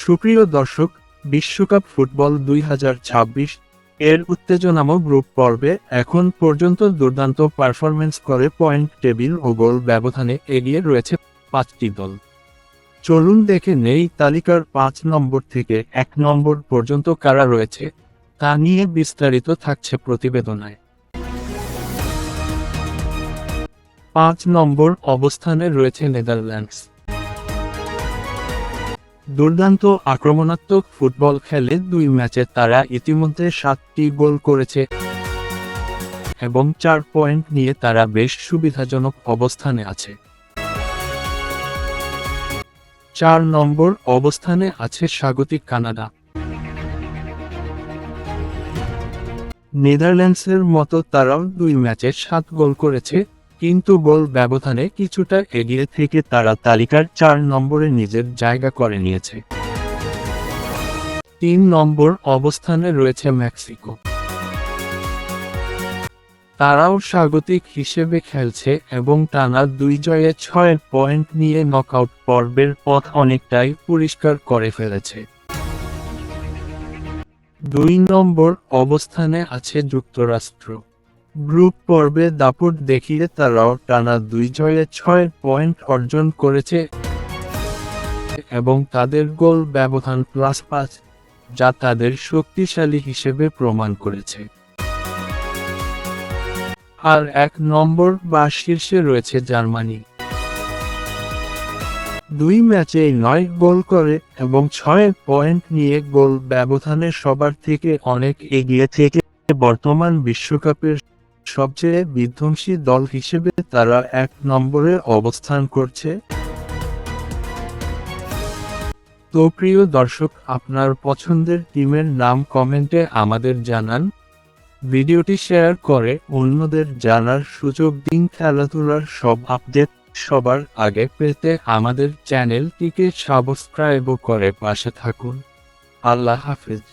সুপ্রিয় দর্শক, বিশ্বকাপ ফুটবল 2026 এর উত্তেজনাময় গ্রুপ পর্বে এখন পর্যন্ত দুর্দান্ত পারফরম্যান্স করে পয়েন্ট টেবিল ও গোল ব্যবধানে এগিয়ে রয়েছে 5টি দল। চলুন দেখে নেই তালিকার 5 নম্বর থেকে 1 নম্বর পর্যন্ত কারা রয়েছে, তা নিয়ে বিস্তারিত থাকছে প্রতিবেদনায়। 5 নম্বর অবস্থানে রয়েছে নেদারল্যান্ডস। দুর্দান্ত আক্রমণাত্মক ফুটবল খেলে 2 ম্যাচে তারা ইতিমধ্যে 7টি গোল করেছে এবং 4 পয়েন্ট নিয়ে তারা বেশ সুবিধাজনক অবস্থানে আছে। 4 নম্বর অবস্থানে আছে স্বাগতিক কানাডা। নেদারল্যান্ডসের মতো তারাও 2 ম্যাচে 7 গোল করেছে, কিন্তু গোল ব্যবধানে কিছুটা এগিয়ে থেকে তারা তালিকার 4 নম্বরে নিজের জায়গা করে নিয়েছে। 3 নম্বর অবস্থানে রয়েছে মেক্সিকো। তারাও স্বাগতিক হিসেবে খেলছে এবং টানা 2 জয়ে 6 পয়েন্ট নিয়ে নকআউট পর্বের পথ অনেকটাই পরিষ্কার করে ফেলেছে। 2 নম্বর অবস্থানে আছে যুক্তরাষ্ট্র। গ্রুপ পর্বে দাপট দেখিয়ে তারাও টানা 2 জয়ে 6 পয়েন্ট অর্জন করেছে এবং তাদের গোল ব্যবধান +5, যা তাদের শক্তিশালী হিসেবে প্রমাণ করেছে। আর 1 নম্বর বা শীর্ষে রয়েছে জার্মানি। 2 ম্যাচেই 9 গোল করে এবং 6 পয়েন্ট নিয়ে গোল ব্যবধানে সবার থেকে অনেক এগিয়ে থেকে বর্তমান বিশ্বকাপের সবচেয়ে বিধ্বংসী দল হিসেবে তারা 1 নম্বরে অবস্থান করছে। তো প্রিয় দর্শক, আপনার পছন্দের টিমের নাম কমেন্টে আমাদের জানান। ভিডিওটি শেয়ার করে অন্যদের জানার সুযোগ দিন। খেলাধুলার সব আপডেট সবার আগে পেতে আমাদের চ্যানেলটিকে সাবস্ক্রাইব করে পাশে থাকুন। আল্লাহ হাফেজ।